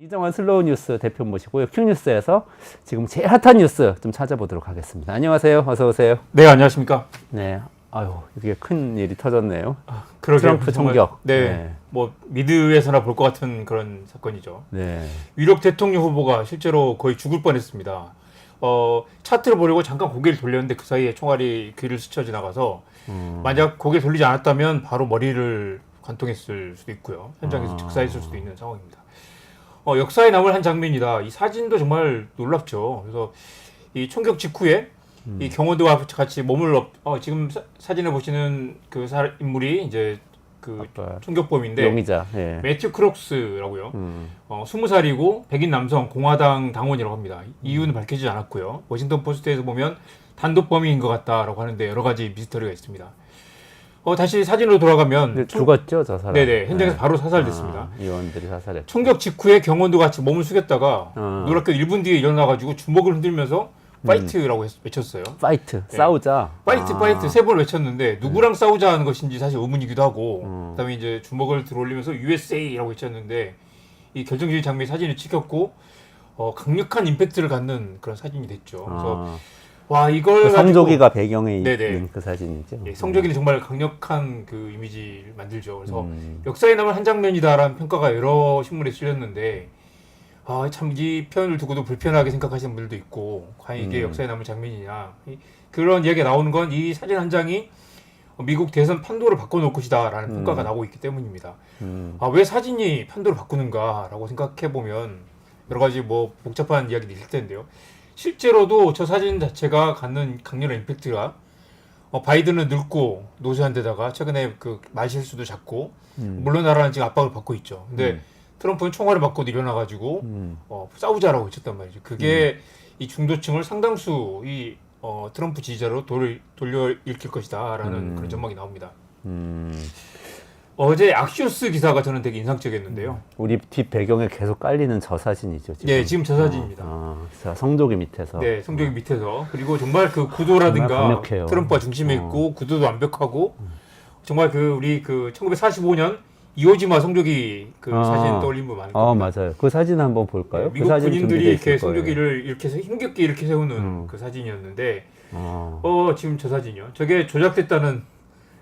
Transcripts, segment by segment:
이정환 슬로우 뉴스 대표 모시고요. 큐뉴스에서 지금 제일 핫한 뉴스 좀 찾아보도록 하겠습니다. 안녕하세요. 어서 오세요. 네, 안녕하십니까. 네. 아유, 이게 큰 일이 터졌네요. 그러게요. 트럼프 정말, 총격. 네, 뭐 미드에서나 볼 것 같은 그런 사건이죠. 네. 유력 대통령 후보가 실제로 거의 죽을 뻔했습니다. 차트를 보려고 잠깐 고개를 돌렸는데 그 사이에 총알이 귀를 스쳐 지나가서 만약 고개 돌리지 않았다면 바로 머리를 관통했을 수도 있고요. 현장에서 즉사했을 수도 있는 상황입니다. 역사에 남을 한 장면이다. 이 사진도 정말 놀랍죠. 그래서 이 총격 직후에 이 경호대와 같이 몸을 지금 사진에 보시는 그 인물이 이제 그 총격범인데 용의자. 예. 매튜 크록스라고요. 20살이고 백인 남성 공화당 당원이라고 합니다. 이유는 밝혀지지 않았고요. 워싱턴 포스트에서 보면 단독 범인인 것 같다라고 하는데 여러 가지 미스터리가 있습니다. 다시 사진으로 돌아가면 죽었죠, 저 사람. 네네, 현장에서 바로 사살됐습니다. 의원들이 사살했죠. 총격 직후에 경호원도 같이 몸을 숙였다가 놀랍게 1분 뒤에 일어나가지고 주먹을 흔들면서 파이트라고 외쳤어요. 파이트, 네. 싸우자. 파이트 세 번을 외쳤는데 누구랑 싸우자는 것인지 사실 의문이기도 하고 그다음에 이제 주먹을 들어올리면서 USA라고 외쳤는데 이 결정적인 장면이 사진에 찍혔고 강력한 임팩트를 갖는 그런 사진이 됐죠. 그래서 와, 이걸 그 성조기가 배경에 네네. 있는 그 사진이죠. 예, 성조기는 정말 강력한 그 이미지를 만들죠. 그래서 역사에 남을 한 장면이다라는 평가가 여러 신문에 실렸는데 참 이 표현을 두고도 불편하게 생각하시는 분들도 있고 과연 이게 역사에 남을 장면이냐 그런 이야기가 나오는 건 이 사진 한 장이 미국 대선 판도를 바꿔놓을 것이다라는 평가가 나오고 있기 때문입니다. 왜 사진이 판도를 바꾸는가라고 생각해 보면 여러 가지 뭐 복잡한 이야기들이 있을 텐데요. 실제로도 저 사진 자체가 갖는 강렬한 임팩트가 바이든은 늙고 노쇠한 데다가 최근에 그 말실수도 작고 물러나라는 지금 압박을 받고 있죠. 근데 트럼프는 총알을 맞고도 일어나가지고 싸우자라고 외쳤단 말이죠. 그게 이 중도층을 상당수 이 트럼프 지지자로 돌려일으킬 것이다라는 그런 전망이 나옵니다. 어제 악시오스 기사가 저는 되게 인상적이었는데요. 우리 뒷 배경에 계속 깔리는 저 사진이죠. 지금. 네, 지금 저 사진입니다. 자, 성조기 밑에서. 네, 성조기 밑에서. 그리고 정말 그 구도라든가 트럼프가 중심에 있고 구도도 완벽하고 정말 우리 1945년 이오지마 성조기 사진 떠올린 분 많을 겁니다. 맞아요. 그 사진 한번 볼까요? 네, 미국 그 사진 군인들이 이렇게 거예요. 성조기를 이렇게 힘겹게 이렇게 세우는 그 사진이었는데 지금 저 사진이요. 저게 조작됐다는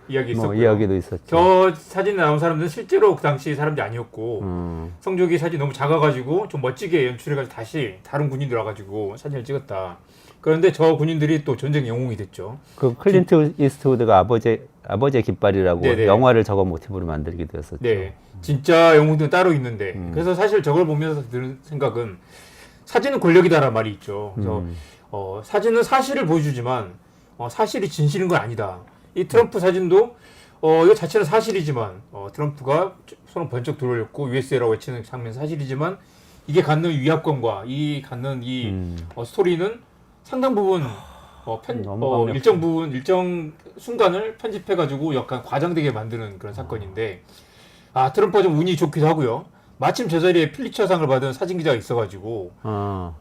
이야기 있었고요. 이야기도 있었죠. 저 사진에 나온 사람들은 실제로 그 당시 사람들이 아니었고 성조기 사진이 너무 작아가지고 좀 멋지게 연출해가지고 다시 다른 군인들 와가지고 사진을 찍었다. 그런데 저 군인들이 또 전쟁 영웅이 됐죠. 그 클린트 이스트우드가 아버지의 깃발이라고 네네. 영화를 저거 모티브로 만들기도 했었죠. 네, 진짜 영웅들은 따로 있는데 그래서 사실 저걸 보면서 드는 생각은 사진은 권력이다라는 말이 있죠. 그래서 사진은 사실을 보여주지만 사실이 진실인 건 아니다. 이 트럼프 사진도 이거 자체는 사실이지만 트럼프가 손을 번쩍 들어올렸고 USA라고 외치는 장면 사실이지만 이게 갖는 위압감과 이 갖는 스토리는 상당 부분 일정 순간을 편집해가지고 약간 과장되게 만드는 그런 사건인데 트럼프가 좀 운이 좋기도 하고요. 마침 저 자리에 필리처상을 받은 사진 기자가 있어가지고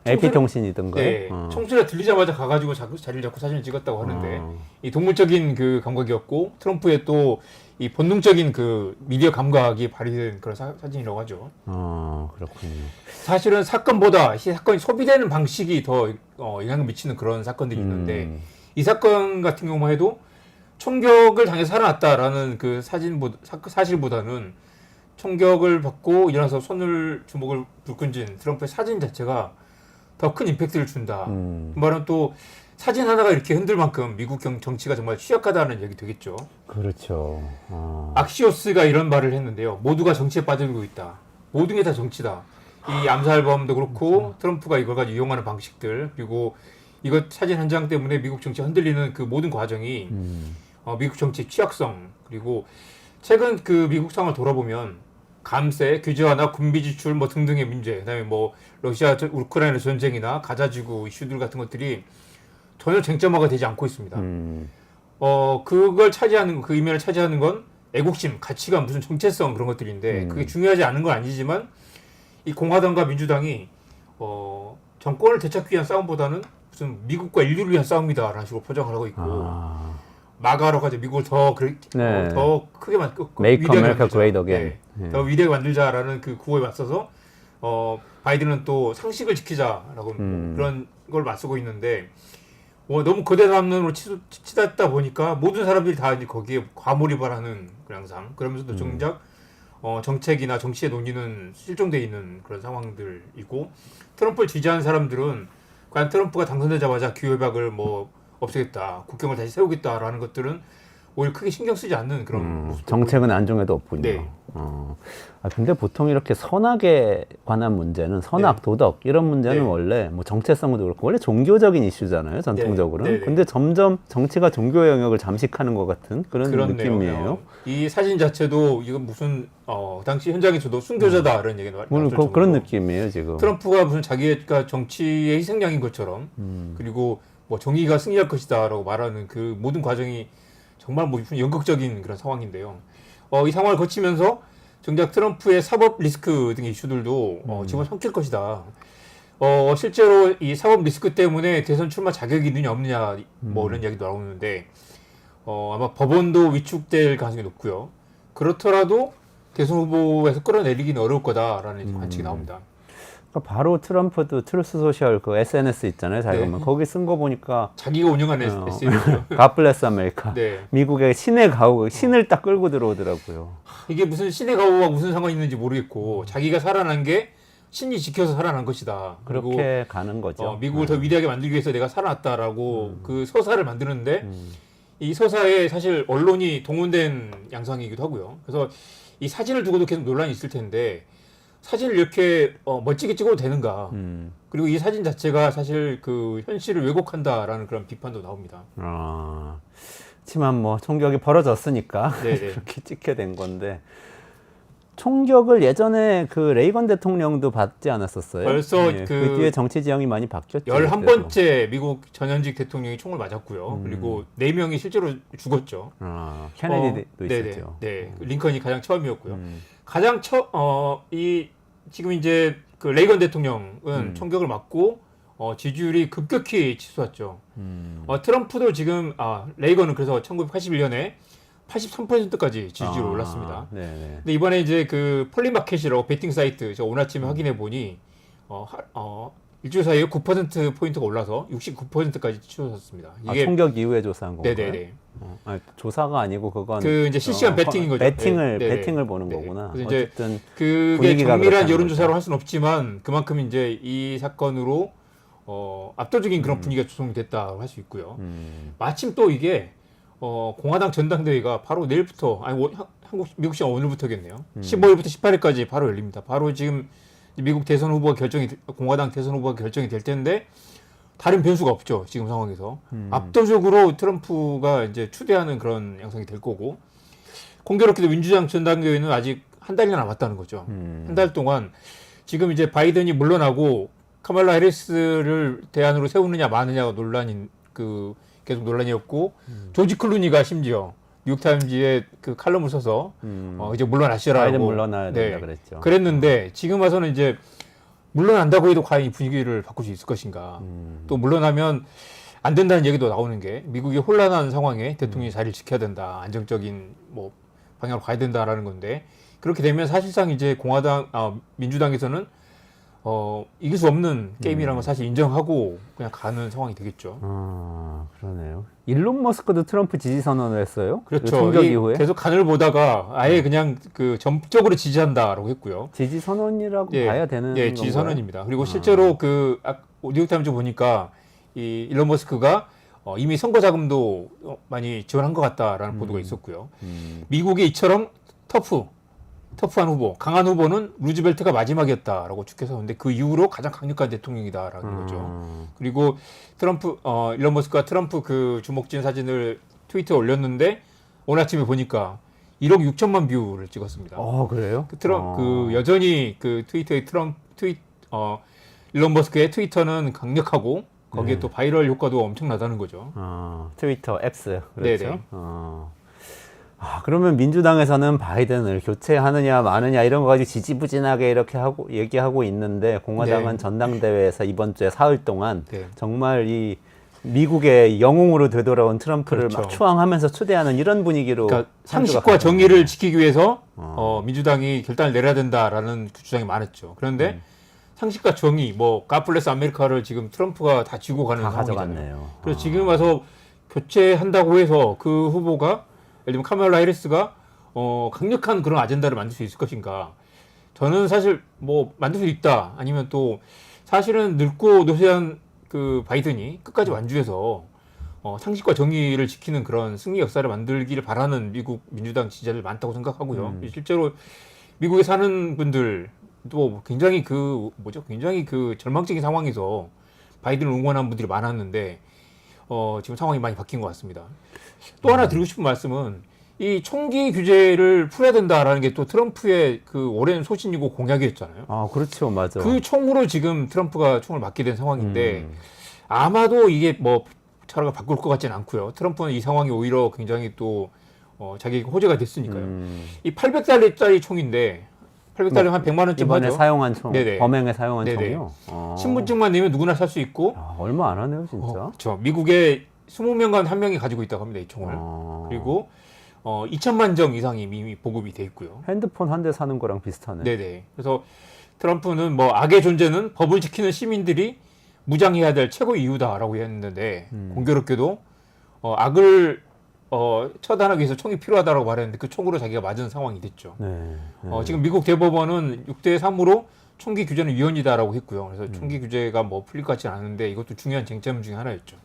AP통신이던가. 네, 총소리가 들리자마자 가가지고 자리를 잡고 사진을 찍었다고 하는데 이 동물적인 그 감각이었고 트럼프의 또 이 본능적인 그 미디어 감각이 발휘된 그런 사진이라고 하죠. 그렇군요. 사실은 사건보다 이 사건이 소비되는 방식이 더 영향을 미치는 그런 사건들이 있는데 이 사건 같은 경우만 해도 총격을 당해서 살아났다라는 그 사실보다는 총격을 받고 일어나서 주먹을 불끈진 트럼프의 사진 자체가 더 큰 임팩트를 준다. 그 말은 또 사진 하나가 이렇게 흔들 만큼 미국 정치가 정말 취약하다는 얘기 되겠죠. 그렇죠. 악시오스가 이런 말을 했는데요. 모두가 정치에 빠져들고 있다. 모든 게 다 정치다. 이 암살범도 그렇고 트럼프가 이걸 가지고 이용하는 방식들 그리고 이거 사진 한 장 때문에 미국 정치가 흔들리는 그 모든 과정이 미국 정치의 취약성 그리고 최근 그 미국 상황을 돌아보면 감세, 규제 완화, 군비 지출 뭐 등등의 문제, 그다음에 뭐 러시아 우크라이나 전쟁이나 가자지구 이슈들 같은 것들이 전혀 쟁점화가 되지 않고 있습니다. 그걸 차지하는 그 이면을 차지하는 건 애국심, 가치관, 무슨 정체성 그런 것들인데 그게 중요하지 않은 건 아니지만 이 공화당과 민주당이 정권을 되찾기 위한 싸움보다는 무슨 미국과 인류를 위한 싸움이다라는 식으로 포장을 하고 있고 마가로 가지고 미국을 더 크게 Make America Great Again. 더 위대하게 만들자라는 그 구호에 맞서서 바이든은 또 상식을 지키자라고 뭐 그런 걸 맞서고 있는데 너무 거대 담론으로 치닫다 보니까 모든 사람들이 다 이제 거기에 과몰입을 하는 그런 양상. 그러면서도 정작 정책이나 정치의 논의는 실종돼 있는 그런 상황들이고 트럼프를 지지하는 사람들은 과연 트럼프가 당선되자마자 기후협약을 뭐 없애겠다, 국경을 다시 세우겠다라는 것들은 오히려 크게 신경 쓰지 않는 그런 모습. 정책은 안중에도 없군요. 네. 근데 보통 이렇게 선악에 관한 문제는 선악, 네. 도덕 이런 문제는 네. 원래 뭐 정체성도 그렇고 원래 종교적인 이슈잖아요. 전통적으로는. 네. 네. 근데 점점 정치가 종교 영역을 잠식하는 것 같은 그런 그렇네요. 느낌이에요. 이 사진 자체도 이건 무슨 당시 현장에서도 순교자다 이런 얘기가 오늘 나왔을 그런 정도로 느낌이에요 지금. 트럼프가 무슨 자기가 정치의 희생양인 것처럼 그리고 뭐 정의가 승리할 것이다라고 말하는 그 모든 과정이 정말 뭐 무슨 연극적인 그런 상황인데요. 이 상황을 거치면서 정작 트럼프의 사법 리스크 등의 이슈들도 지금 삼킬 것이다. 실제로 이 사법 리스크 때문에 대선 출마 자격이 있느냐 없느냐 뭐 이런 이야기도 나오는데 아마 법원도 위축될 가능성이 높고요. 그렇더라도 대선 후보에서 끌어내리기는 어려울 거다라는 관측이 나옵니다. 그러니까 바로 트럼프도 트루스 소셜 그 SNS 있잖아요. 잘 보면 거기 쓴 거 보니까 자기가 운영하는 SNS죠. God bless America. 네. 미국의 신의 가호, 신을 딱 끌고 들어오더라고요. 이게 무슨 신의 가호와 무슨 상관이 있는지 모르겠고 자기가 살아난 게 신이 지켜서 살아난 것이다. 그리고 그렇게 가는 거죠. 미국을 더 위대하게 만들기 위해서 내가 살아났다라고 그 서사를 만드는데 이 서사에 사실 언론이 동원된 양상이기도 하고요. 그래서 이 사진을 두고도 계속 논란이 있을 텐데 사진을 이렇게 멋지게 찍어도 되는가? 그리고 이 사진 자체가 사실 그 현실을 왜곡한다라는 그런 비판도 나옵니다. 하지만 뭐 총격이 벌어졌으니까 네네. 그렇게 찍게 된 건데 총격을 예전에 그 레이건 대통령도 받지 않았었어요? 벌써 그 뒤에 정치 지형이 많이 바뀌었죠. 11번째 미국 전현직 대통령이 총을 맞았고요. 그리고 4명이 실제로 죽었죠. 케네디도 있었죠. 네. 링컨이 가장 처음이었고요. 가장 지금 이제 그 레이건 대통령은 총격을 맞고 지지율이 급격히 치솟았죠. 트럼프도 지금 레이건은 그래서 1981년에 83%까지 지지율이 올랐습니다. 네네. 근데 이번에 이제 그 폴리마켓이라고 베팅 사이트 오늘 아침에 확인해 보니 일주일 사이에 9% 포인트가 올라서 69%까지 치솟았습니다. 이게 총격 이후에 조사한 건가요? 네네네. 조사가 아니고 그건 그 이제 실시간 배팅인 거죠. 배팅을 보는 거구나. 그래서 어쨌든 그게 정밀한 여론조사로 할 수는 없지만 그만큼 이제 이 사건으로 압도적인 그런 분위기가 조성됐다고 할 수 있고요. 마침 또 이게 공화당 전당대회가 바로 내일부터 미국 시간 오늘부터겠네요. 15일부터 18일까지 바로 열립니다. 바로 지금 미국 대선 후보가 공화당 대선 후보가 결정이 될 텐데 다른 변수가 없죠. 지금 상황에서 압도적으로 트럼프가 이제 추대하는 그런 양상이 될 거고 공교롭게도 민주당 전당대회는 아직 한 달이나 남았다는 거죠. 한 달 동안 지금 이제 바이든이 물러나고 카말라 해리스를 대안으로 세우느냐 마느냐가 계속 논란이었고 조지 클루니가 심지어 뉴욕타임즈에 그 칼럼을 써서 이제 물러나시라고 바이든 물러나야 된다 그랬죠. 그랬는데 지금 와서는 이제 물러난다고 해도 과연 이 분위기를 바꿀 수 있을 것인가? 또 물러나면 안 된다는 얘기도 나오는 게 미국이 혼란한 상황에 대통령이 자리를 지켜야 된다, 안정적인 뭐 방향으로 가야 된다라는 건데 그렇게 되면 사실상 이제 민주당에서는 이길 수 없는 게임이라는 걸 사실 인정하고 그냥 가는 상황이 되겠죠. 그러네요. 일론 머스크도 트럼프 지지 선언을 했어요. 그렇죠. 총격 이후에 계속 간을 보다가 아예 그냥 그 전적으로 지지한다라고 했고요. 지지 선언이라고 봐야 되는 건가요? 지지 선언입니다. 그리고 실제로 그 뉴욕타임즈 보니까 이 일론 머스크가 이미 선거 자금도 많이 지원한 것 같다라는 보도가 있었고요. 미국이 이처럼 터프한 후보, 강한 후보는 루즈벨트가 마지막이었다라고 축해서 근데 그 이후로 가장 강력한 대통령이다라는 거죠. 그리고 일론 머스크가 트럼프 그 주먹진 사진을 트위터에 올렸는데 오늘 아침에 보니까 1억 6천만 뷰를 찍었습니다. 그래요? 여전히 그 트위터의 일론 머스크의 트위터는 강력하고 거기에 또 바이럴 효과도 엄청나다는 거죠. 트위터 X 그렇죠. 네네. 그러면 민주당에서는 바이든을 교체하느냐 마느냐 이런 거 가지고 지지부진하게 이렇게 얘기하고 있는데 공화당은 전당대회에서 이번 주에 사흘 동안 정말 이 미국의 영웅으로 되돌아온 트럼프를 그렇죠. 막 추앙하면서 초대하는 이런 분위기로 그러니까 상주가 상식과 정의를 가거든요. 지키기 위해서 민주당이 결단을 내려야 된다라는 그 주장이 많았죠. 그런데 상식과 정의, 뭐 가플레스 아메리카를 지금 트럼프가 다 쥐고 가는 다 상황이잖아요. 가져갔네요. 그래서 지금 와서 교체한다고 해서 그 후보가 예를 들면 카멜라 해리스가 강력한 그런 아젠다를 만들 수 있을 것인가? 저는 사실 뭐 만들 수 있다. 아니면 또 사실은 늙고 노쇠한 그 바이든이 끝까지 완주해서 상식과 정의를 지키는 그런 승리 역사를 만들기를 바라는 미국 민주당 지지자들 많다고 생각하고요. 실제로 미국에 사는 분들도 굉장히 굉장히 그 절망적인 상황에서 바이든을 응원한 분들이 많았는데 지금 상황이 많이 바뀐 것 같습니다. 또 하나 드리고 싶은 말씀은 이 총기 규제를 풀어야 된다라는 게 또 트럼프의 그 오랜 소신이고 공약이었잖아요. 아, 그렇죠. 맞아. 그 총으로 지금 트럼프가 총을 맞게 된 상황인데 아마도 이게 뭐 차라가 바꿀 것 같지는 않고요. 트럼프는 이 상황이 오히려 굉장히 또 자기에게 호재가 됐으니까요. 이 800달러짜리 총인데 800달러 한 100만 원쯤 이번에 하죠. 사용한 총, 네네. 범행에 사용한 네네. 총이요. 신분증만 내면 누구나 살 수 있고 얼마 안 하네요, 진짜. 그렇죠. 미국에 20명 간 한 명이 가지고 있다고 합니다. 이 총을. 그리고 2천만 정 이상이 이미 보급이 돼 있고요. 핸드폰 한 대 사는 거랑 비슷하네. 네네. 그래서 트럼프는 뭐 악의 존재는 법을 지키는 시민들이 무장해야 될 최고 이유다라고 했는데 공교롭게도 악을 처단하기 위해서 총이 필요하다라고 말했는데 그 총으로 자기가 맞은 상황이 됐죠. 네. 지금 미국 대법원은 6대 3으로 총기 규제는 위헌이다라고 했고요. 그래서 총기 규제가 뭐 풀릴 것 같지는 않은데 이것도 중요한 쟁점 중에 하나였죠.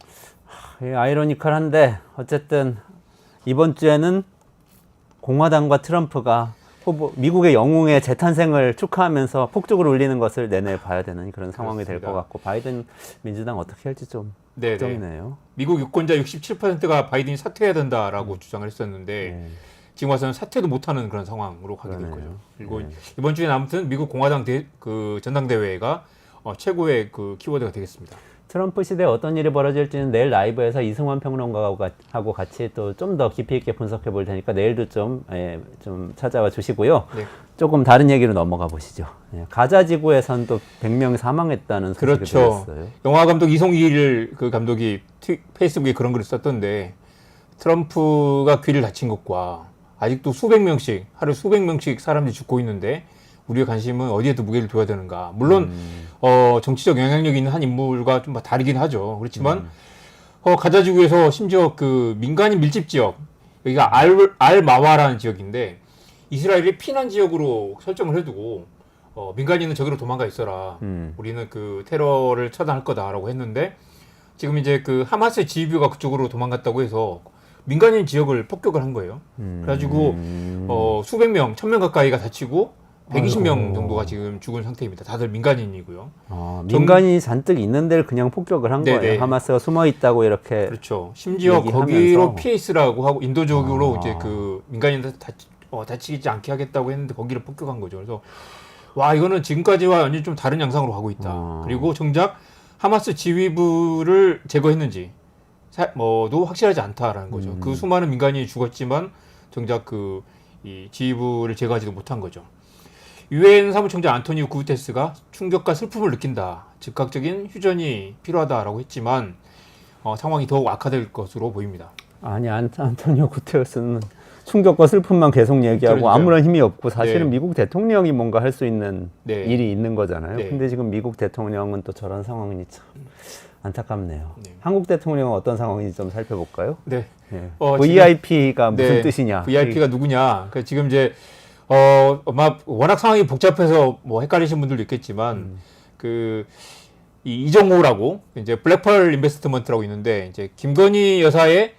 아이러니컬한데 어쨌든 이번 주에는 공화당과 트럼프가 미국의 영웅의 재탄생을 축하하면서 폭죽을 울리는 것을 내내 봐야 되는 그런 상황이 될 것 같고 바이든 민주당 어떻게 할지 좀 걱정이네요. 미국 유권자 67%가 바이든이 사퇴해야 된다라고 주장을 했었는데 지금 와서는 사퇴도 못하는 그런 상황으로 가게 된 거죠. 그리고 이번 주에 아무튼 미국 공화당 그 전당대회가 최고의 그 키워드가 되겠습니다. 트럼프 시대에 어떤 일이 벌어질지는 내일 라이브에서 이승환 평론가하고 같이 또 좀 더 깊이 있게 분석해 볼 테니까 내일도 좀 찾아와 주시고요. 네. 조금 다른 얘기로 넘어가 보시죠. 가자 지구에선 또 100명이 사망했다는 소식이 그렇죠. 들었어요. 영화 감독 이송길 그 감독이 페이스북에 그런 글을 썼던데 트럼프가 귀를 다친 것과 아직도 하루 수백 명씩 사람들이 죽고 있는데 우리의 관심은 어디에 더 무게를 둬야 되는가. 물론 정치적 영향력이 있는 한 인물과 좀 다르긴 하죠. 그렇지만 가자 지구에서 심지어 그 민간인 밀집 지역, 여기가 알마와라는 지역인데 이스라엘이 피난 지역으로 설정을 해두고 민간인은 저기로 도망가 있어라. 우리는 그 테러를 처단할 거다라고 했는데 지금 이제 그 하마스 지휘부가 그쪽으로 도망갔다고 해서 민간인 지역을 폭격을 한 거예요. 그래가지고 수백 명, 1000명 가까이가 다치고 120명 정도가 지금 죽은 상태입니다. 다들 민간인이고요. 민간인이 잔뜩 있는 데를 그냥 폭격을 한 거예요. 하마스가 숨어 있다고 이렇게. 그렇죠. 심지어 거기로 피해 있으라고 하고 인도적으로 이제 그 민간인들 다치지 않게 하겠다고 했는데 거기를 폭격한 거죠. 그래서 와 이거는 지금까지와 완전히 좀 다른 양상으로 가고 있다. 그리고 정작 하마스 지휘부를 제거했는지 도 확실하지 않다라는 거죠. 그 수많은 민간인이 죽었지만 정작 이 지휘부를 제거하지도 못한 거죠. 유엔 사무총장 안토니오 구테스가 충격과 슬픔을 느낀다. 즉각적인 휴전이 필요하다라고 했지만 상황이 더욱 악화될 것으로 보입니다. 아니 안토니오 구테스는 충격과 슬픔만 계속 얘기하고 그러니까요. 아무런 힘이 없고 사실은 미국 대통령이 뭔가 할 수 있는 일이 있는 거잖아요. 근데 지금 미국 대통령은 또 저런 상황이니 참 안타깝네요. 한국 대통령은 어떤 상황인지 좀 살펴볼까요? 네. VIP가 무슨 뜻이냐? VIP가 누구냐? 지금 이제 워낙 상황이 복잡해서 뭐 헷갈리신 분들도 있겠지만 이정호라고 이제 블랙펄 인베스트먼트라고 있는데 이제 김건희 여사의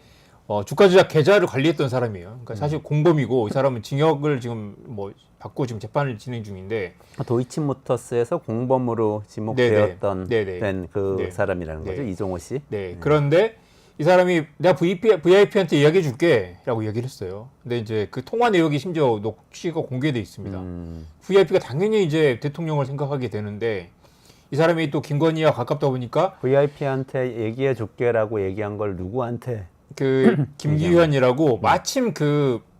주가 조작 계좌를 관리했던 사람이에요. 그러니까 사실 공범이고 이 사람은 징역을 지금 뭐 받고 지금 재판을 진행 중인데 도이치모터스에서 공범으로 지목되었던 사람이라는 거죠. 이정호 씨. 네. 그런데 이 사람이 내가 VIP한테 이야기해 줄게 라고 얘기를 했어요. 근데 이제 그 통화 내역이 심지어 녹취가 공개돼 있습니다. VIP가 당연히 이제 대통령을 생각하게 되는데 이 사람이 또 김건희와 가깝다 보니까 VIP한테 얘기해 줄게라고 얘기한 걸 누구한테? 김기현이라고 마침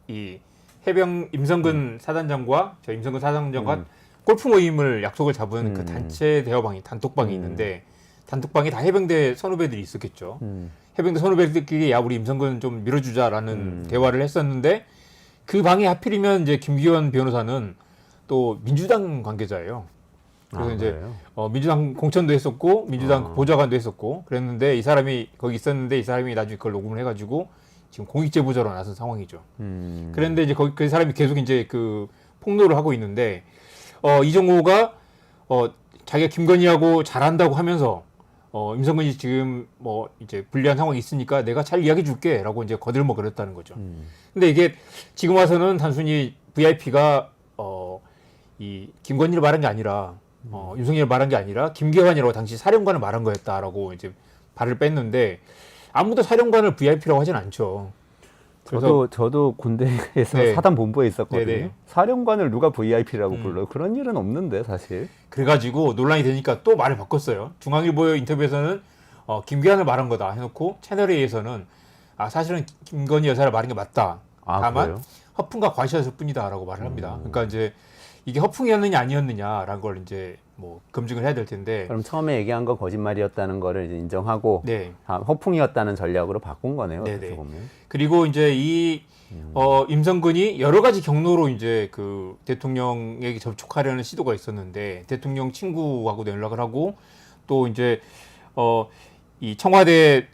이 해병 임성근 사단장과 골프 모임을 약속을 잡은 그 단체 대화방이 단톡방이 있는데 단톡방에 다 해병대 선후배들이 있었겠죠. 해병대 선후배들끼리 야 우리 임성근 좀 밀어주자라는 대화를 했었는데 그 방에 하필이면 이제 김기현 변호사는 또 민주당 관계자예요. 그래서 이제 그래요? 민주당 공천도 했었고 민주당 보좌관도 했었고 그랬는데 이 사람이 거기 있었는데 이 사람이 나중에 그걸 녹음을 해가지고 지금 공익제보자로 나선 상황이죠. 그런데 이제 거기 그 사람이 계속 이제 그 폭로를 하고 있는데 이종호가 자기가 김건희하고 잘한다고 하면서 임성근이 지금 뭐 이제 불리한 상황이 있으니까 내가 잘 이야기해 줄게라고 이제 거들먹 그랬다는 거죠. 근데 이게 지금 와서는 단순히 VIP가 이 김건희를 말한 게 아니라 윤석열을 말한 게 아니라 김계환이라고 당시 사령관을 말한 거였다라고 이제 발을 뺐는데 아무도 사령관을 VIP라고 하진 않죠. 저도 군대에서 네. 사단 본부에 있었거든요. 네네. 사령관을 누가 VIP라고 불러요? 그런 일은 없는데 사실. 그래가지고 논란이 되니까 또 말을 바꿨어요. 중앙일보 인터뷰에서는 김계환을 말한 거다 해놓고 채널A에서는 사실은 김건희 여사를 말한 게 맞다. 다만 그래요? 허풍과 과시였을 뿐이다라고 말을 합니다. 그러니까 이제 이게 허풍이었느냐 아니었느냐라는 걸 이제 뭐 검증을 해야 될 텐데. 그럼 처음에 얘기한 거 거짓말이었다는 거를 이제 인정하고 네. 허풍이었다는 전략으로 바꾼 거네요. 네네. 어떻게 보면. 그리고 이제 이 임성근이 여러 가지 경로로 이제 그 대통령에게 접촉하려는 시도가 있었는데 대통령 친구하고도 연락을 하고 또 이제 이 청와대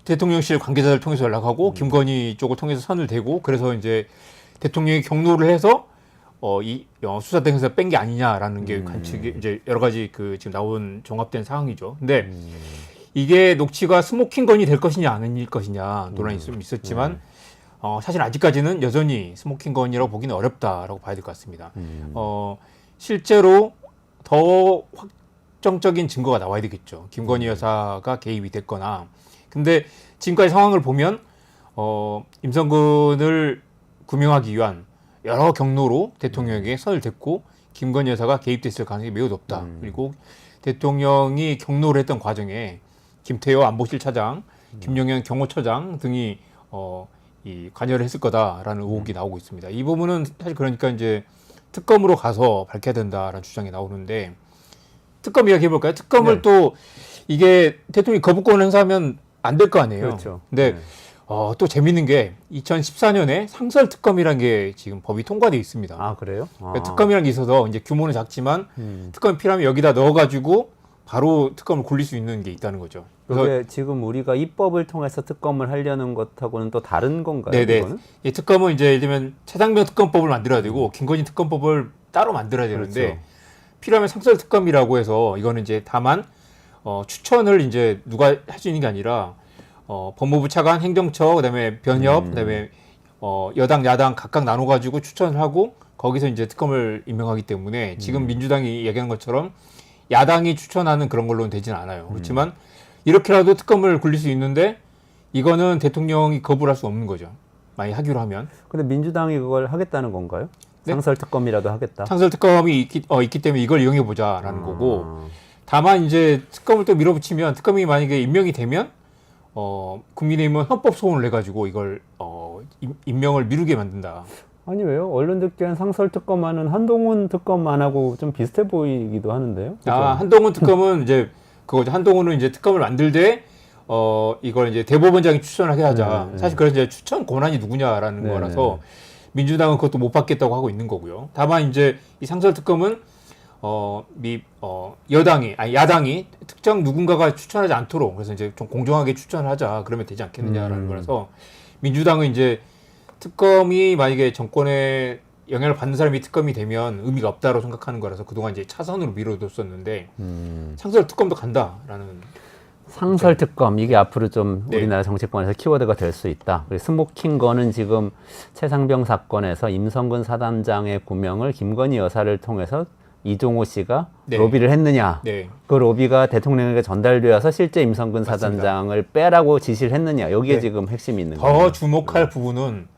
대통령실 관계자들 통해서 연락하고 김건희 쪽을 통해서 선을 대고 그래서 이제 대통령이 경로를 해서 이 수사 대행에서 뺀 게 아니냐라는 게 관측이 이제 여러 가지 그 지금 나온 종합된 상황이죠. 근데 이게 녹취가 스모킹 건이 될 것이냐 아닐 것이냐 논란이 좀 있었지만 사실 아직까지는 여전히 스모킹 건이라고 보기는 어렵다라고 봐야 될 것 같습니다. 실제로 더 확정적인 증거가 나와야 되겠죠. 김건희 여사가 개입이 됐거나. 근데 지금까지 상황을 보면 임성근을 구명하기 위한 여러 경로로 대통령에게 선을 댔고 김건희 여사가 개입됐을 가능성이 매우 높다. 그리고 대통령이 경로를 했던 과정에 김태호 안보실 차장, 김용현 경호처장 등이 이 관여를 했을 거다라는 의혹이 나오고 있습니다. 이 부분은 사실 그러니까 이제 특검으로 가서 밝혀야 된다라는 주장이 나오는데 특검 이야기 해볼까요? 특검을 네. 또 이게 대통령이 거부권 행사하면 안 될 거 아니에요. 그렇죠. 근데 네. 또 재밌는 게 2014년에 상설 특검이라는 게 지금 법이 통과돼 있습니다. 그래요? 그러니까 특검이라는 게 있어서 이제 규모는 작지만 특검이 필요하면 여기다 넣어가지고 바로 특검을 굴릴 수 있는 게 있다는 거죠. 그래서 그게 지금 우리가 입법을 통해서 특검을 하려는 것하고는 또 다른 건가요? 네네. 이거는? 이 특검은 이제 예를 들면 최상병 특검법을 만들어야 되고 김건희 특검법을 따로 만들어야 되는데 그렇죠. 필요하면 상설 특검이라고 해서 이거는 이제 다만 추천을 이제 누가 할 수 있는 게 아니라 법무부 차관, 행정처, 그다음에 변협, 그다음에 여당, 야당 각각 나눠가지고 추천을 하고 거기서 이제 특검을 임명하기 때문에 지금 민주당이 얘기한 것처럼 야당이 추천하는 그런 걸로는 되지는 않아요. 그렇지만 이렇게라도 특검을 굴릴 수 있는데 이거는 대통령이 거부를 할 수 없는 거죠. 만약 하기로 하면. 근데 민주당이 그걸 하겠다는 건가요? 네? 상설 특검이라도 하겠다. 상설 특검이 있기 때문에 이걸 이용해 보자라는 거고. 다만 이제 특검을 또 밀어붙이면 특검이 만약에 임명이 되면 국민의힘은 헌법 소원을 내가지고 이걸 임명을 미루게 만든다. 아니 왜요? 언론 듣기엔 상설 특검하는 한동훈 특검 안 하고 좀 비슷해 보이기도 하는데요. 그죠? 한동훈 특검은 이제 그거죠. 한동훈은 이제 특검을 만들되 이걸 이제 대법원장이 추천하게 하자. 네. 사실 그래서 이제 추천 권한이 누구냐라는 네, 거라서 민주당은 그것도 못 받겠다고 하고 있는 거고요. 다만 이제 이 상설 특검은 야당이 특정 누군가가 추천하지 않도록 그래서 이제 좀 공정하게 추천을 하자. 그러면 되지 않겠느냐라는 거라서 민주당은 이제 특검이 만약에 정권에 영향을 받는 사람이 특검이 되면 의미가 없다고 생각하는 거라서 그동안 이제 차선으로 밀어뒀었는데 상설 특검도 간다라는 상설 특검 이게 앞으로 좀 네. 우리나라 정치권에서 키워드가 될 수 있다. 그리고 스모킹 건은 지금 최상병 사건에서 임성근 사단장의 구명을 김건희 여사를 통해서 이종호 씨가 네. 로비를 했느냐. 네. 그 로비가 대통령에게 전달되어서 실제 임성근 맞습니다. 사단장을 빼라고 지시를 했느냐. 여기에 네. 지금 핵심이 있는 더 거예요. 주목할 부분은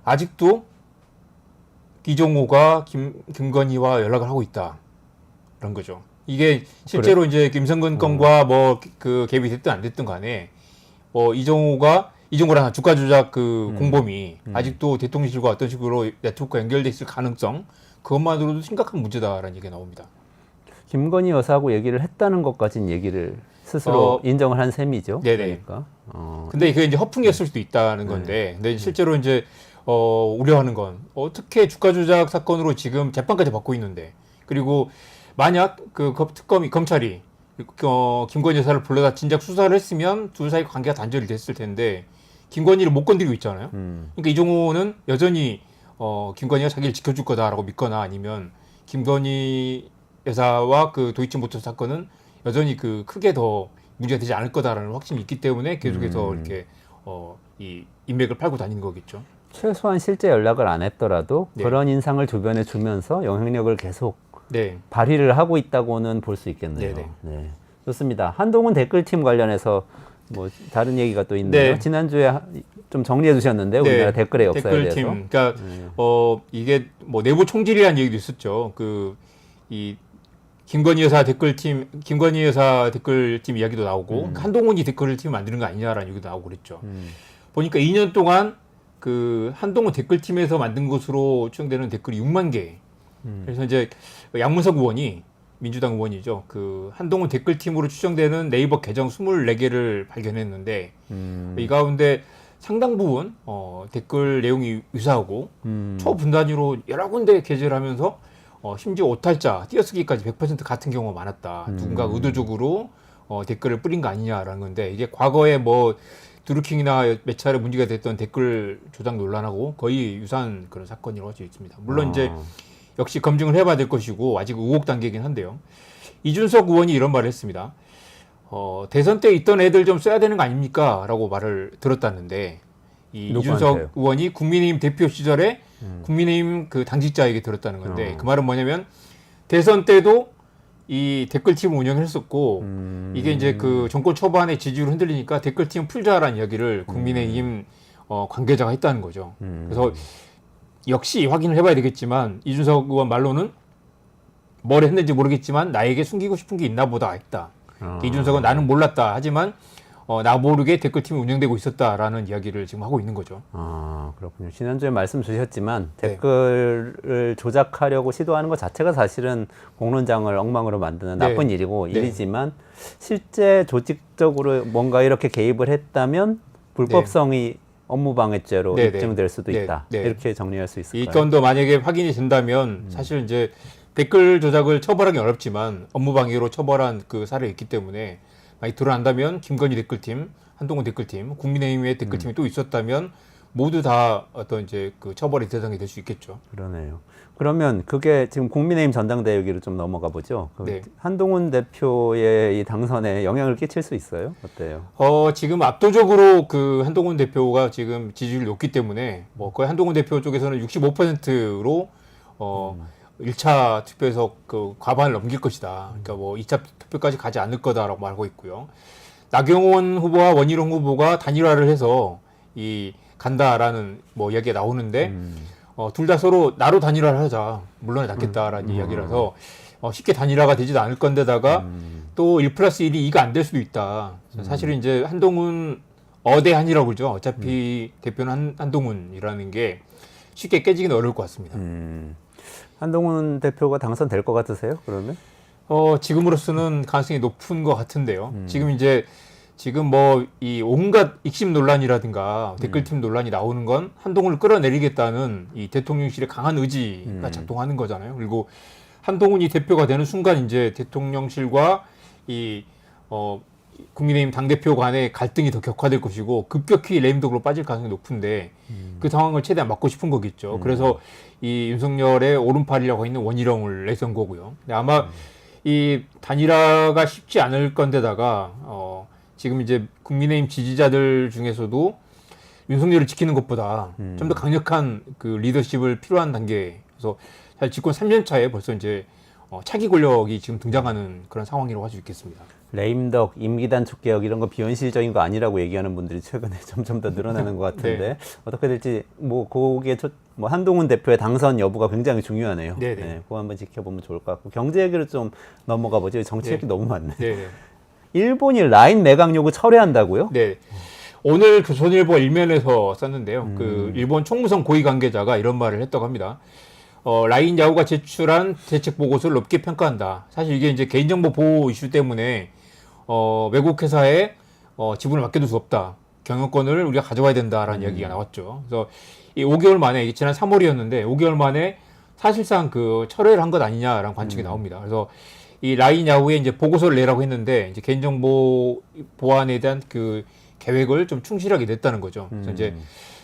아직도 이종호가 김건희와 연락을 하고 있다. 그런 거죠. 이게 실제로 이제 김성근 건과 뭐 그 개입이 됐든 안 됐든 간에 이종호랑 주가 조작 그 공범이 아직도 대통령실과 어떤 식으로 네트워크가 연결돼 있을 가능성 그것만으로도 심각한 문제다라는 얘기가 나옵니다. 김건희 여사하고 얘기를 했다는 것까지는 얘기를 스스로 인정을 한 셈이죠. 네네. 그러니까. 근데 그게 이제 허풍이었을 수도 있다는 건데, 근데 실제로 이제 우려하는 건 어떻게 주가 조작 사건으로 지금 재판까지 받고 있는데, 그리고 만약 그 검찰이 김건희 여사를 불러다 진작 수사를 했으면 둘 사이 관계가 단절이 됐을 텐데 김건희를 못 건드리고 있잖아요. 그러니까 이종호는 여전히 김건희가 자기를 지켜줄 거다라고 믿거나 아니면 김건희 여사와 그 도이치모터 사건은 여전히 그 크게 더 문제가 되지 않을 거다라는 확신이 있기 때문에 계속해서 이렇게 이 인맥을 팔고 다니는 거겠죠. 최소한 실제 연락을 안 했더라도 네. 그런 인상을 주변에 주면서 영향력을 계속 네. 발휘를 하고 있다고는 볼 수 있겠네요. 네네. 네. 좋습니다. 한동훈 댓글팀 관련해서 뭐 다른 얘기가 또 있네요. 네. 지난주에 좀 정리해 주셨는데 우리나라 댓글의 역사에 대해서. 댓글팀. 그러니까 이게 뭐 내부 총질이라는 얘기도 있었죠. 이 김건희 여사 댓글팀 이야기도 나오고 한동훈이 댓글팀 만드는 거 아니냐라는 얘기도 나오고 그랬죠. 보니까 2년 동안 그 한동훈 댓글팀에서 만든 것으로 추정되는 댓글이 6만 개. 그래서 이제 양문석 의원이 민주당 의원이죠. 그 한동훈 댓글팀으로 추정되는 네이버 계정 24개를 발견했는데 이 가운데 상당 부분 댓글 내용이 유사하고 초분단위로 여러 군데 게재를 하면서 심지어 오탈자, 띄어쓰기까지 100% 같은 경우가 많았다. 누군가 의도적으로 댓글을 뿌린 거 아니냐라는 건데 이게 과거에 뭐 드루킹이나 몇 차례 문제가 됐던 댓글 조작 논란하고 거의 유사한 그런 사건이라고 할 수 있습니다. 물론 이제 역시 검증을 해봐야 될 것이고 아직 의혹 단계이긴 한데요. 이준석 의원이 이런 말을 했습니다. 대선 때 있던 애들 좀 써야 되는 거 아닙니까? 라고 말을 들었다는데 이준석 의원이 국민의힘 대표 시절에 국민의힘 그 당직자에게 들었다는 건데 그 말은 뭐냐면 대선 때도 이 댓글팀을 운영을 했었고 이게 이제 그 정권 초반에 지지율 흔들리니까 댓글팀 풀자라는 이야기를 국민의힘 관계자가 했다는 거죠. 그래서 역시 확인을 해봐야 되겠지만 이준석 의원 말로는 뭘 했는지 모르겠지만 나에게 숨기고 싶은 게 있나 보다 했다. 이준석은 나는 몰랐다 하지만 나 모르게 댓글팀이 운영되고 있었다라는 이야기를 지금 하고 있는 거죠. 아, 그렇군요. 지난주에 말씀 주셨지만 네. 댓글을 조작하려고 시도하는 것 자체가 사실은 공론장을 엉망으로 만드는 네. 나쁜 일이고 네. 일이지만 실제 조직적으로 뭔가 이렇게 개입을 했다면 불법성이 업무방해죄로 네, 네. 입증될 수도 네, 있다. 네. 이렇게 정리할 수 있을까요? 이 건도 만약에 확인이 된다면 사실 이제 댓글 조작을 처벌하기 어렵지만 업무방해로 처벌한 그 사례가 있기 때문에 만약 드러난다면 김건희 댓글팀, 한동훈 댓글팀, 국민의힘의 댓글팀이 또 있었다면 모두 다 어떤 이제 그 처벌의 대상이 될 수 있겠죠. 그러네요. 그러면 그게 지금 국민의힘 전당대회 얘기로 좀 넘어가 보죠. 네. 한동훈 대표의 이 당선에 영향을 끼칠 수 있어요? 어때요? 지금 압도적으로 그 한동훈 대표가 지금 지지율이 높기 때문에 뭐 거의 한동훈 대표 쪽에서는 65%로 1차 투표에서 그 과반을 넘길 것이다. 그러니까 뭐 2차 투표까지 가지 않을 거다라고 말하고 있고요. 나경원 후보와 원희룡 후보가 단일화를 해서 이 간다라는 뭐 이야기가 나오는데 둘 다 서로 나로 단일화를 하자. 물론에 낫겠다라는 이야기라서 쉽게 단일화가 되지도 않을 건데다가 또 1+1이 2가 안 될 수도 있다. 사실은 이제 한동훈 어대한이라고 그러죠. 어차피 대표는 한동훈이라는 게 쉽게 깨지기는 어려울 것 같습니다. 한동훈 대표가 당선될 것 같으세요? 그러면? 지금으로서는 가능성이 높은 것 같은데요. 지금 뭐 이 온갖 익심 논란이라든가 댓글팀 논란이 나오는 건 한동훈을 끌어내리겠다는 이 대통령실의 강한 의지가 작동하는 거잖아요. 그리고 한동훈이 대표가 되는 순간 이제 대통령실과 이 국민의힘 당대표 간의 갈등이 더 격화될 것이고 급격히 레임덕으로 빠질 가능성이 높은데 그 상황을 최대한 막고 싶은 거겠죠. 그래서 이 윤석열의 오른팔이라고 있는 원희룡을 내세운 거고요. 근데 아마 이 단일화가 쉽지 않을 건데다가 지금 이제 국민의힘 지지자들 중에서도 윤석열을 지키는 것보다 좀 더 강력한 그 리더십을 필요한 단계. 그래서 사실 집권 3년 차에 벌써 이제 차기 권력이 지금 등장하는 그런 상황이라고 할 수 있겠습니다. 레임덕, 임기단축 개혁 이런 거 비현실적인 거 아니라고 얘기하는 분들이 최근에 점점 더 늘어나는 것 같은데 네. 어떻게 될지 뭐 거기에 뭐 한동훈 대표의 당선 여부가 굉장히 중요하네요. 네네. 네, 그거 한번 지켜보면 좋을 것 같고 경제 얘기를 좀 넘어가 보죠. 정치 얘기 너무 많네. 네. 일본이 라인 매각 요구 철회한다고요? 네. 오늘 조선일보 일면에서 썼는데요. 그 일본 총무성 고위 관계자가 이런 말을 했다고 합니다. 라인 야후가 제출한 대책 보고서를 높게 평가한다. 사실 이게 이제 개인정보 보호 이슈 때문에 외국 회사에 지분을 맡겨둘 수 없다. 경영권을 우리가 가져와야 된다라는 이야기가 나왔죠. 그래서 이 5개월 만에 이게 지난 3월이었는데 5개월 만에 사실상 그 철회를 한 것 아니냐라는 관측이 나옵니다. 그래서 이 라인 야후에 이제 보고서를 내라고 했는데 이제 개인정보 보안에 대한 그 계획을 좀 충실하게 냈다는 거죠. 그래서 이제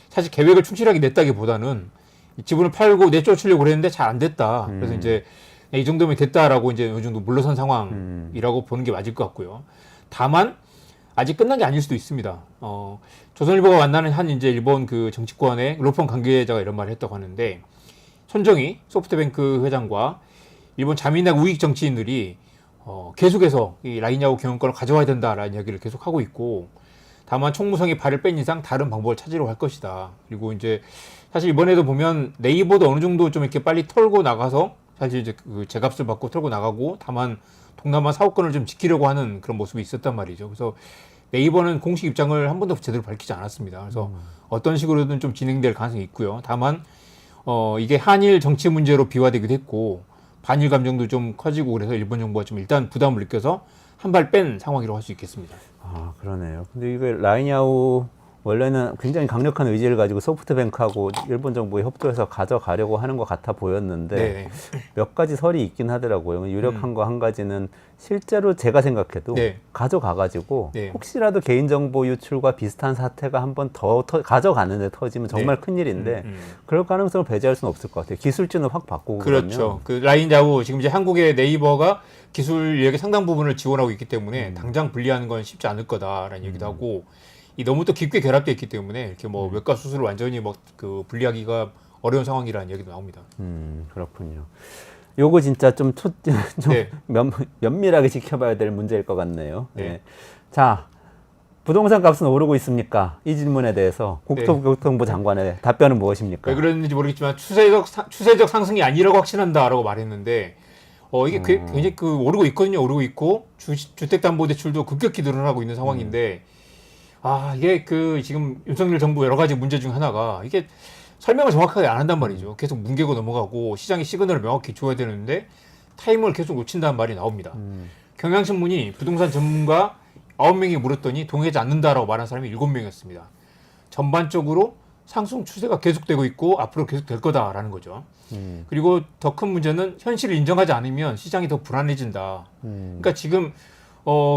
사실 계획을 충실하게 냈다기보다는 이 지분을 팔고 내쫓으려고 그랬는데 잘 안 됐다. 그래서 이제 이 정도면 됐다라고 이제 어느 정도 물러선 상황이라고 보는 게 맞을 것 같고요. 다만 아직 끝난 게 아닐 수도 있습니다. 조선일보가 만나는 한 이제 일본 그 정치권의 로펌 관계자가 이런 말을 했다고 하는데 손정희 소프트뱅크 회장과 일본 자민당 우익 정치인들이 계속해서 이 라인야후 경영권을 가져와야 된다라는 이야기를 계속 하고 있고 다만 총무성이 발을 뺀 이상 다른 방법을 찾으려고 할 것이다. 그리고 이제 사실 이번에도 보면 네이버도 어느 정도 좀 이렇게 빨리 털고 나가서 사실 이제 그 제값을 받고 털고 나가고 다만 동남아 사업권을 좀 지키려고 하는 그런 모습이 있었단 말이죠. 그래서 네이버는 공식 입장을 한 번도 제대로 밝히지 않았습니다. 그래서 어떤 식으로든 좀 진행될 가능성이 있고요. 다만 이게 한일 정치 문제로 비화되기도 했고 반일 감정도 좀 커지고 그래서 일본 정부가 좀 일단 부담을 느껴서 한 발 뺀 상황이라고 할 수 있겠습니다. 아, 그러네요. 근데 이게 라인야후 원래는 굉장히 강력한 의지를 가지고 소프트뱅크하고 일본 정부에 협조해서 가져가려고 하는 것 같아 보였는데 네. 몇 가지 설이 있긴 하더라고요. 유력한 거 한 가지는 실제로 제가 생각해도 네. 가져가가지고 네. 혹시라도 개인정보 유출과 비슷한 사태가 한 번 더 가져가는데 터지면 정말 네. 큰일인데 그럴 가능성을 배제할 수는 없을 것 같아요. 기술진을 확 바꾸고 그렇죠. 그러면. 그 라인야후 지금 이제 한국의 네이버가 기술 인력의 상당 부분을 지원하고 있기 때문에 당장 분리하는 건 쉽지 않을 거다라는 얘기도 하고 이 너무 또 깊게 결합되어 있기 때문에 이렇게 뭐 외과 수술을 완전히 뭐 그 분리하기가 어려운 상황이라는 얘기도 나옵니다. 그렇군요. 요거 진짜 좀 네. 면밀하게 지켜봐야 될 문제일 것 같네요. 네. 네. 자, 부동산 값은 오르고 있습니까? 이 질문에 대해서 국토교통부 장관의 답변은 무엇입니까? 왜 그랬는지 모르겠지만 추세적 상승이 아니라고 확신한다라고 말했는데 이게 굉장히 그 오르고 있거든요. 오르고 있고 주택담보대출도 급격히 늘어나고 있는 상황인데 이게 그 지금 윤석열 정부 여러 가지 문제 중 하나가 이게 설명을 정확하게 안 한단 말이죠. 계속 뭉개고 넘어가고 시장의 시그널을 명확히 줘야 되는데 타이밍을 계속 놓친다는 말이 나옵니다. 경향신문이 부동산 전문가 9명이 물었더니 동의하지 않는다라고 말한 사람이 7명이었습니다. 전반적으로 상승 추세가 계속되고 있고 앞으로 계속 될 거다라는 거죠. 그리고 더 큰 문제는 현실을 인정하지 않으면 시장이 더 불안해진다. 그러니까 지금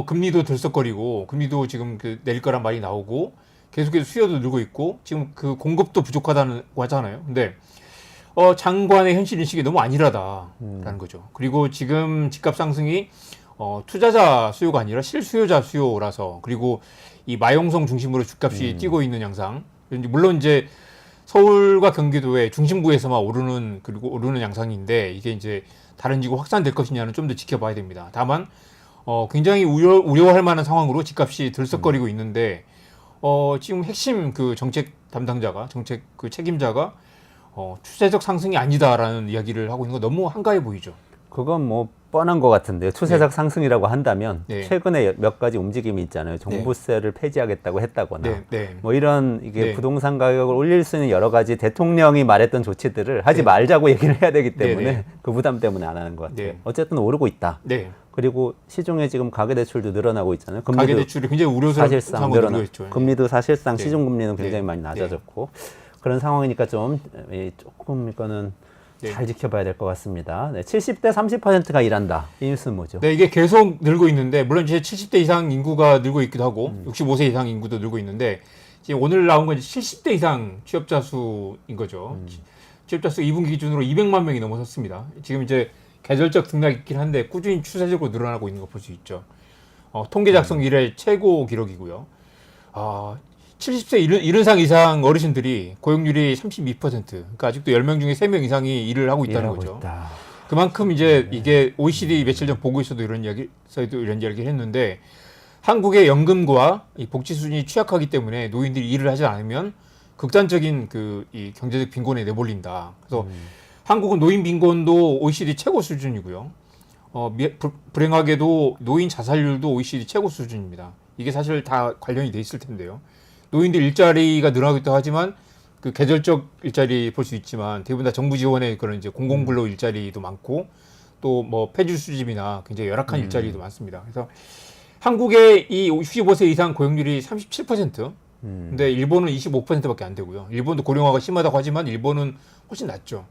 금리도 들썩거리고 금리도 지금 그 내릴 거란 말이 나오고 계속해서 수요도 늘고 있고 지금 그 공급도 부족하다고 하잖아요. 근데 장관의 현실 인식이 너무 안일하다라는 거죠. 그리고 지금 집값 상승이 투자자 수요가 아니라 실수요자 수요라서 그리고 이 마용성 중심으로 집값이 뛰고 있는 양상. 물론 이제 서울과 경기도의 중심부에서만 오르는 양상인데 이게 이제 다른 지구 확산될 것이냐는 좀 더 지켜봐야 됩니다. 다만 굉장히 우려할 만한 상황으로 집값이 들썩거리고 있는데 지금 핵심 그 정책 담당자가 정책 그 책임자가 추세적 상승이 아니다라는 이야기를 하고 있는 거 너무 한가해 보이죠. 그건 뭐 뻔한 것 같은데요. 추세적 네. 상승이라고 한다면 네. 최근에 몇 가지 움직임이 있잖아요. 종부세를 폐지하겠다고 했다거나 뭐 이런 이게 부동산 가격을 올릴 수 있는 여러 가지 대통령이 말했던 조치들을 하지 말자고 얘기를 해야 되기 때문에 그 부담 때문에 안 하는 것 같아요. 어쨌든 오르고 있다. 그리고 시중에 지금 가계대출도 늘어나고 있잖아요. 금리도 가계대출이 굉장히 우려스러운 사실상 상황으로 늘고 있죠. 금리도 사실상 시중금리는 굉장히 많이 낮아졌고 그런 상황이니까 조금 이거는 잘 지켜봐야 될 것 같습니다. 70대 30%가 일한다. 이 뉴스는 뭐죠? 네, 이게 계속 늘고 있는데 물론 이제 70대 이상 인구가 늘고 있기도 하고 65세 이상 인구도 늘고 있는데 지금 오늘 나온 건 70대 이상 취업자 수인 거죠. 취업자 수 2분기 기준으로 200만 명이 넘어섰습니다. 지금 이제 계절적 등락이 있긴 한데 꾸준히 추세적으로 늘어나고 있는 거 볼 수 있죠. 통계 작성 이래 최고 기록이고요. 70세 이른상 이상 어르신들이 고용률이 32%, 그러니까 아직도 10명 중에 3명 이상이 일을 하고 있다는 거죠. 있다. 그만큼 이제 이게 OECD 며칠 전 보고에서도 이런 이야기를 했는데 한국의 연금과 이 복지 수준이 취약하기 때문에 노인들이 일을 하지 않으면 극단적인 이 경제적 빈곤에 내몰린다. 그래서 한국은 노인 빈곤도 OECD 최고 수준이고요. 불행하게도 노인 자살률도 OECD 최고 수준입니다. 이게 사실 다 관련이 돼 있을 텐데요. 노인들 일자리가 늘어나고 있다고 하지만 그 계절적 일자리 볼 수 있지만 대부분 다 정부 지원의 그런 이제 공공근로 일자리도 많고 또 뭐 폐지 수집이나 굉장히 열악한 일자리도 많습니다. 그래서 한국의 이 65세 이상 고용률이 37%. 근데 일본은 25%밖에 안 되고요. 일본도 고령화가 심하다고 하지만 일본은 훨씬 낮죠.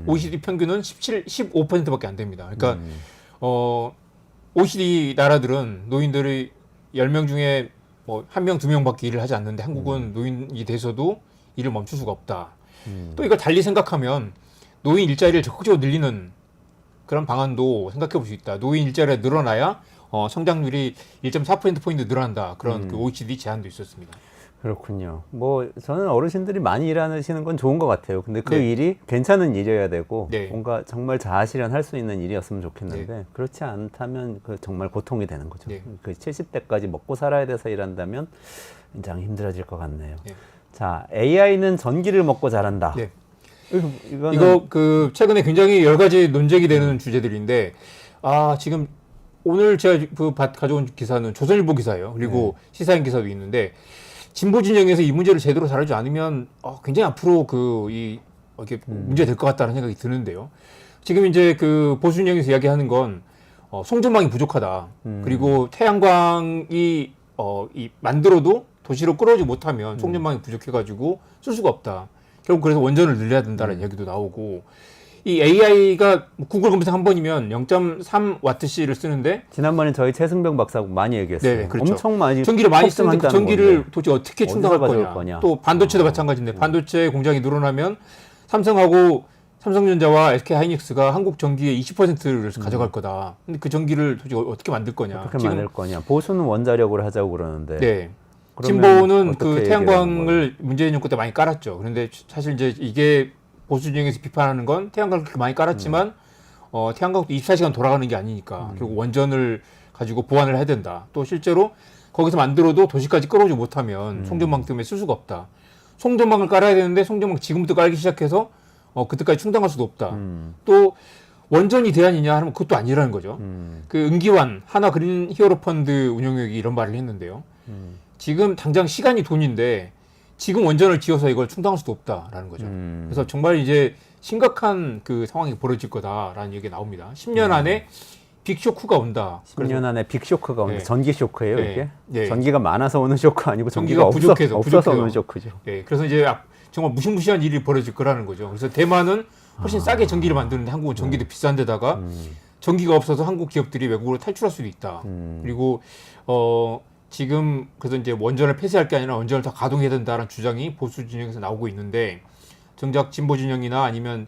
OECD 평균은 15%밖에 안 됩니다. 그러니까 OECD 나라들은 노인들이 10명 중에 뭐 1명, 2명밖에 일을 하지 않는데 한국은 노인이 돼서도 일을 멈출 수가 없다. 또 이걸 달리 생각하면 노인 일자리를 적극적으로 늘리는 그런 방안도 생각해 볼 수 있다. 노인 일자리가 늘어나야 성장률이 1.4%포인트 늘어난다. 그런 그 OECD 제안도 있었습니다. 그렇군요. 뭐 저는 어르신들이 많이 일하시는 건 좋은 것 같아요. 근데 그 네. 일이 괜찮은 일이어야 되고 네. 뭔가 정말 자아실현할 수 있는 일이었으면 좋겠는데 네. 그렇지 않다면 그 정말 고통이 되는 거죠. 네. 그 70대까지 먹고 살아야 돼서 일한다면 굉장히 힘들어질 것 같네요. 네. 자, AI는 전기를 먹고 자란다. 네. 이거는 이거 그 최근에 굉장히 여러 가지 논쟁이 되는 주제들인데 지금 오늘 제가 가져온 기사는 조선일보 기사예요. 그리고 시사인 기사도 있는데 진보 진영에서 이 문제를 제대로 다루지 않으면 굉장히 앞으로 이렇게 문제가 될 것 같다는 생각이 드는데요. 지금 이제 그 보수 진영에서 이야기하는 건 송전망이 부족하다. 그리고 태양광이 만들어도 도시로 끌어오지 못하면 송전망이 부족해가지고 쓸 수가 없다. 결국 그래서 원전을 늘려야 된다는 이야기도 나오고 이 AI가 구글 검색 한 번이면 0.3와트시를 쓰는데 지난번에 저희 최승병 박사하고 많이 얘기했어요. 네, 그렇죠. 엄청 많이 전기를 많이 쓰는데 그 폭등한다는 전기를 건데. 도대체 어떻게 어디서 충당할 가져올 거냐. 또 반도체도 마찬가지인데 반도체 공장이 늘어나면 삼성전자와 SK하이닉스가 한국 전기의 20%를 가져갈 거다. 근데 그 전기를 도대체 어떻게 만들 거냐. 어떻게 만들 거냐. 보수는 원자력으로 하자고 그러는데. 네. 그러면 진보는 어떻게 그 얘기하는 태양광을 문재인 정권 때 많이 깔았죠. 그런데 사실 이제 이게 보수 진영에서 비판하는 건 태양광을 그렇게 많이 깔았지만 태양광도 24시간 돌아가는 게 아니니까 결국 원전을 가지고 보완을 해야 된다. 또 실제로 거기서 만들어도 도시까지 끌어오지 못하면 송전망 때문에 쓸 수가 없다. 송전망을 깔아야 되는데 송전망 지금부터 깔기 시작해서 그때까지 충당할 수도 없다. 또 원전이 대안이냐 하면 그것도 아니라는 거죠. 그 은기환 하나 그린 히어로 펀드 운영역이 이런 말을 했는데요. 지금 당장 시간이 돈인데 지금 원전을 지어서 이걸 충당할 수도 없다라는 거죠. 그래서 정말 이제 심각한 그 상황이 벌어질 거다라는 얘기가 나옵니다. 10년 안에 빅쇼크가 온다. 10년 안에 빅쇼크가 온다. 네. 전기 쇼크예요, 네. 이게? 네. 전기가 많아서 오는 쇼크 아니고 전기가 전기가 부족해서 없어서 오는 쇼크죠. 예, 그래서 이제 정말 무시무시한 일이 벌어질 거라는 거죠. 그래서 대만은 훨씬 싸게 전기를 만드는데 한국은 전기도 비싼 데다가 전기가 없어서 한국 기업들이 외국으로 탈출할 수도 있다. 그리고 지금 그래서 이제 원전을 폐쇄할 게 아니라 원전을 다 가동해야 된다는 주장이 보수 진영에서 나오고 있는데 정작 진보 진영이나 아니면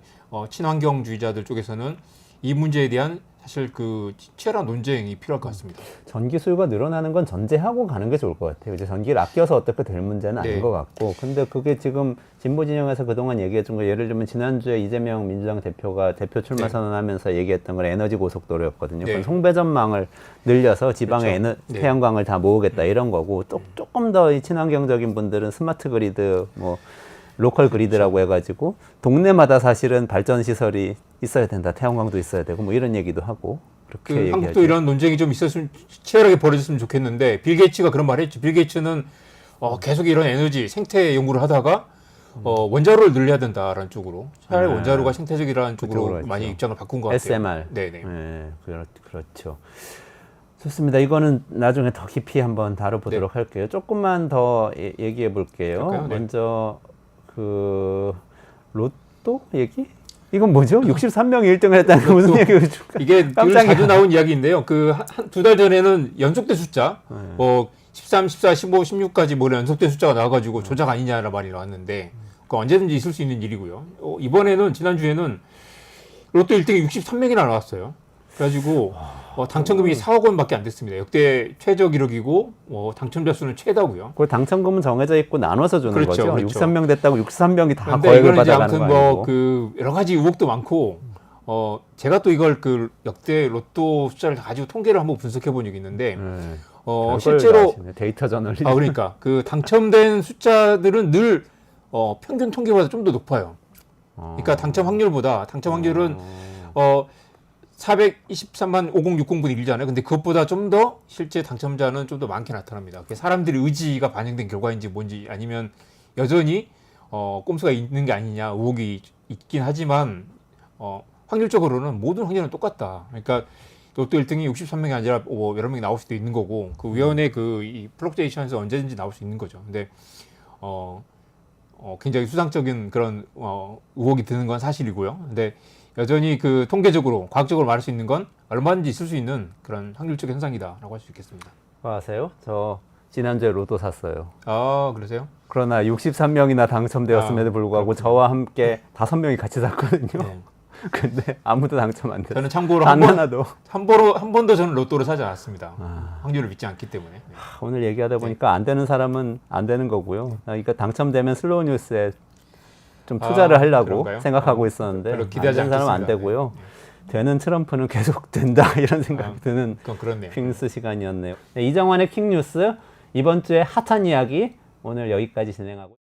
친환경주의자들 쪽에서는 이 문제에 대한 사실 그 치열한 논쟁이 필요할 것 같습니다. 전기 수요가 늘어나는 건 전제하고 가는 게 좋을 것 같아요. 이제 전기를 아껴서 어떻게 될 문제는 아닌 네. 것 같고. 근데 그게 지금 진보 진영에서 그동안 얘기했던 거 예를 들면 지난주에 이재명 민주당 대표가 대표 출마 네. 선언하면서 얘기했던 건 에너지 고속도로였거든요. 네. 그건 송배전망을 늘려서 지방에 그렇죠. 네. 태양광을 다 모으겠다 이런 거고 또 조금 더 이 친환경적인 분들은 스마트 그리드 뭐 로컬 그리드라고 해가지고 동네마다 사실은 발전 시설이 있어야 된다. 태양광도 있어야 되고 뭐 이런 얘기도 하고 그렇게 얘기하죠. 한국도 이런 논쟁이 좀 있었으면 치열하게 벌어졌으면 좋겠는데 빌 게이츠가 그런 말을 했죠. 빌 게이츠는 계속 이런 에너지 생태 연구를 하다가 원자로를 늘려야 된다라는 쪽으로 차라리 네. 원자로가 생태적이라는 쪽으로 그쪽으로 많이 했죠. 입장을 바꾼 것 같아요. SMR. 네네. 네, 그렇죠. 좋습니다. 이거는 나중에 더 깊이 한번 다뤄보도록 할게요. 조금만 더 얘기해 볼게요. 그럴까요? 네. 먼저 그 로또 얘기? 이건 뭐죠? 63명이 1등을 했다는 게 무슨 얘기예요? 이게 늘 깜짝이야. 자주 나온 이야기인데요. 그 두 달 전에는 연속된 숫자, 13, 14, 15, 16까지 뭐 연속된 숫자가 나와가지고 조작 아니냐라는 말이 나왔는데 그 언제든지 있을 수 있는 일이고요. 이번에는 지난주에는 로또 1등이 63명이나 나왔어요. 그래가지고 당첨금이 4억 원밖에 안 됐습니다. 역대 최저 기록이고 당첨자 수는 최다고요. 그 당첨금은 정해져 있고 나눠서 주는 그렇죠, 거죠. 그렇죠. 63명 됐다고 63명이 다 그런데 거액을 이거는 이제 받아가는 아무튼 거 아니고. 뭐 그 여러 가지 의혹도 많고 제가 또 이걸 그 역대 로또 숫자를 다 가지고 통계를 한번 분석해 본 적이 있는데 별걸 실제로 다 아시네. 데이터 저널리즘. 그러니까 그 당첨된 숫자들은 늘 평균 통계보다 좀 더 높아요. 그러니까 당첨 확률보다 당첨 확률은 423만 5060분이 일잖아요. 근데 그것보다 좀 더 실제 당첨자는 좀 더 많게 나타납니다. 그게 사람들의 의지가 반영된 결과인지 뭔지 아니면 여전히 꼼수가 있는 게 아니냐 의혹이 있긴 하지만 확률적으로는 모든 확률은 똑같다. 그러니까 로또 1등이 63명이 아니라 뭐 여러 명이 나올 수도 있는 거고 그 위원회 이 플럭제이션에서 언제든지 나올 수 있는 거죠. 근데 굉장히 수상적인 그런 의혹이 드는 건 사실이고요. 근데 여전히 그 통계적으로 과학적으로 말할 수 있는 건 얼마든지 있을 수 있는 그런 확률적 현상이다라고 할 수 있겠습니다. 그거 아세요? 저 지난주에 로또 샀어요. 아, 그러세요? 그러나 63명이나 당첨되었음에도 불구하고 그렇군요. 저와 함께 5명이 같이 샀거든요. 네. 근데 아무도 당첨 안 됐어요. 저는 참고로 단 하나도. 한 번도 저는 로또를 사지 않았습니다. 확률을 믿지 않기 때문에. 네. 오늘 얘기하다 보니까 안 되는 사람은 안 되는 거고요. 그러니까 당첨되면 슬로우 뉴스에 좀 투자를 하려고 그런가요? 생각하고 있었는데 별로 안 기대하지 되는 사람은 안 않겠습니다. 되고요. 네. 되는 트럼프는 계속 된다 이런 생각 드는 그건 그렇네요. 킹뉴스 시간이었네요. 네, 이정환의 킹뉴스 이번 주에 핫한 이야기 오늘 여기까지 진행하고